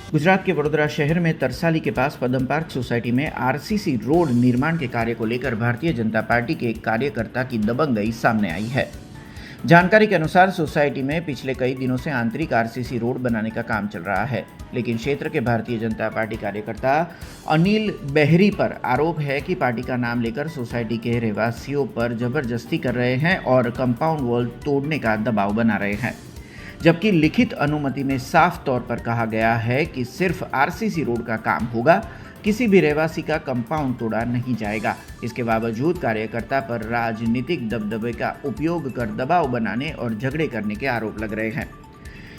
गुजरात के वडोदरा शहर में तरसाली के पास पदम पार्क सोसाइटी में आरसीसी रोड निर्माण के कार्य को लेकर भारतीय जनता पार्टी के एक कार्यकर्ता की दबंगई सामने आई है। जानकारी के अनुसार सोसाइटी में पिछले कई दिनों से आंतरिक आरसीसी रोड बनाने का काम चल रहा है, लेकिन क्षेत्र के भारतीय जनता पार्टी कार्यकर्ता अनिल बेहरी पर आरोप है कि पार्टी का नाम लेकर सोसाइटी के रहवासियों पर जबरदस्ती कर रहे हैं और कंपाउंड वॉल तोड़ने का दबाव बना रहे हैं, जबकि लिखित अनुमति में साफ तौर पर कहा गया है कि सिर्फ आरसीसी रोड का काम होगा, किसी भी रहवासी का कंपाउंड तोड़ा नहीं जाएगा। इसके बावजूद कार्यकर्ता पर राजनीतिक दबदबे का उपयोग कर दबाव बनाने और झगड़े करने के आरोप लग रहे हैं।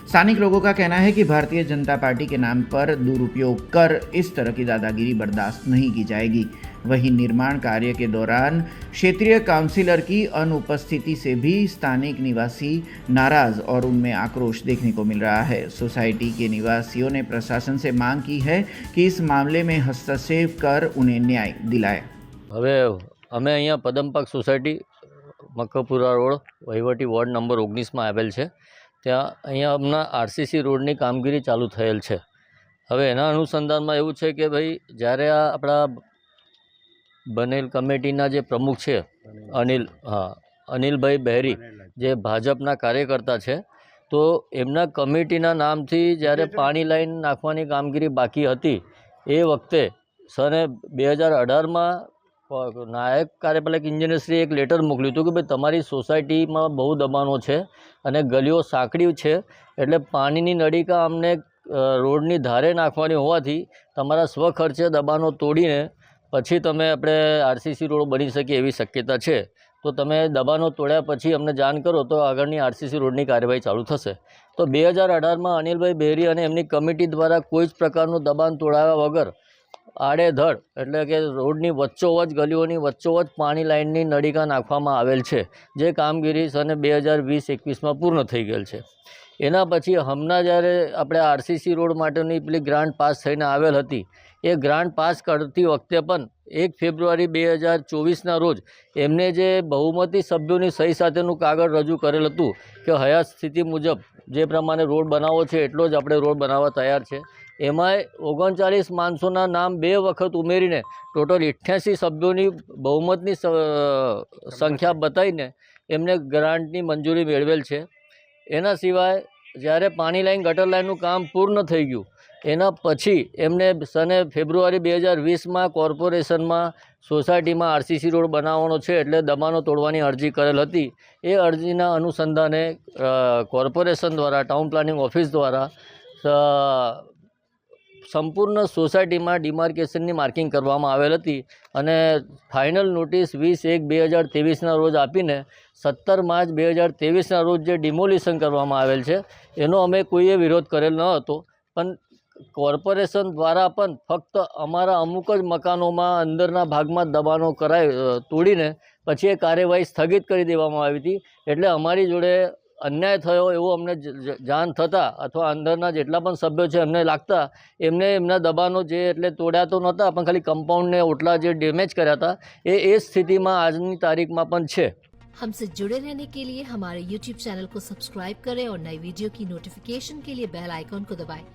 स्थानिक लोगों का कहना है कि भारतीय जनता पार्टी के नाम पर दुरुपयोग कर इस तरह की दादागिरी बर्दाश्त नहीं की जाएगी। वहीं निर्माण कार्य के दौरान क्षेत्रीय काउंसिलर की अनुपस्थिति से भी स्थानिक निवासी नाराज और उनमें आक्रोश देखने को मिल रहा है। सोसाइटी के निवासियों ने प्रशासन से मांग की है कि इस मामले में हस्तक्षेप कर उन्हें न्याय दिलाए। હવે અમે અહીંયા પદમ પાર્ક સોસાયટી મક્કપુરા રોડ વહીવટી વોર્ડ નંબર 19 આવેલ છે। ત્યાં અહીંયા હમણાં આરસીસી રોડની કામગીરી ચાલુ થયેલ છે। હવે એના અનુસંધાનમાં એવું છે કે ભાઈ જ્યારે આ આપણા બનેલ કમિટીના જે પ્રમુખ છે અનિલભાઈ બહેરી જે ભાજપના કાર્યકર્તા છે, તો એમના કમિટીના નામથી જ્યારે પાણી લાઈન નાખવાની કામગીરી બાકી હતી એ વખતે સને 2018માં નાયક કાર્યપાલક ઇન્જિનિયરશ્રીએ એક લેટર મોકલ્યું હતું કે ભાઈ તમારી સોસાયટીમાં બહુ દબાણો છે અને ગલીઓ સાંકડી છે, એટલે પાણીની નળીકા અમને રોડની ધારે નાખવાની હોવાથી તમારા સ્વખર્ચે દબાણો તોડીને પછી તમે આપણે આરસીસી રોડ બની શકે એવી શક્યતા છે, તો તમે દબાણો તોડ્યા પછી અમને જાણ કરો તો આગળની આરસીસી રોડની કાર્યવાહી ચાલુ થશે। તો 2018માં અનિલભાઈ બહેરી અને એમની કમિટી દ્વારા કોઈ જ પ્રકારનું દબાણ તોડાવ્યા વગર આડેધડ એટલે કે રોડની વચ્ચોવચ ગલીઓની વચ્ચોવચ પાણી લાઇનની નળીકા નાખવામાં આવેલ છે, જે કામગીરી સને 2020-21માં પૂર્ણ થઈ ગયેલ છે। એના પછી હમણાં જ્યારે આપણે આરસીસી રોડ માટેની પેલી ગ્રાન્ટ પાસ થઈને આવેલ હતી, એ ગ્રાન્ટ પાસ કરતી વખતે પણ 1 ફેબ્રુઆરી 2024ના રોજ એમને જે બહુમતી સભ્યોની સહી સાથેનું કાગળ રજૂ કરેલ હતું કે હયાત સ્થિતિ મુજબ જે પ્રમાણે રોડ બનાવવો છે એટલો જ આપણે રોડ બનાવવા તૈયાર છે। એમાંય 39 માણસોના નામ 2 વખત ઉમેરીને ટોટલ 88 સભ્યોની બહુમતની સંખ્યા બતાવીને એમને ગ્રાન્ટની મંજૂરી મેળવેલ છે। એના સિવાય જ્યારે પાણી લાઈન ગટર લાઈનનું કામ પૂર્ણ થઈ ગયું એના પછી એમને સને ફેબ્રુઆરી 2020માં કોર્પોરેશનમાં સોસાયટીમાં આરસીસી રોડ બનાવવાનો છે એટલે દબાણો તોડવાની અરજી કરેલ હતી। એ અરજીના અનુસંધાને કોર્પોરેશન દ્વારા ટાઉન પ્લાનિંગ ઓફિસ દ્વારા સંપૂર્ણ સોસાયટીમાં ડિમાર્કેશનની માર્કિંગ કરવામાં આવેલ હતી અને ફાઇનલ નોટિસ 20/1/2023ના રોજ આપીને 17 માર્ચ 2023ના રોજ જે ડિમોલિશન કરવામાં આવેલ છે એનો અમે કોઈએ વિરોધ કરેલ ન હતો, પણ કોર્પોરેશન દ્વારા પણ ફક્ત અમારા અમુક જ મકાનોમાં અંદરના ભાગમાં દબાણો તોડીને પછી એ કાર્યવાહી સ્થગિત કરી દેવામાં આવી હતી। એટલે અમારી જોડે अन्याय थयो एवं अमने जान थता अथवा अंदरना जेटला पण सभ्यो छे एमने लागता एमने एमना दबाणो जे एटले तोड्या तो नहोता पण खाली कंपाउंड ने ओटला जे डैमेज कर्या था ए स्थितिमां आजनी तारीखमां पण छे। हमसे जुड़े रहने के लिए हमारे YouTube चैनल को सब्सक्राइब करें और नई वीडियो की नोटिफिकेशन के लिए बेल आइकॉन को दबाएं।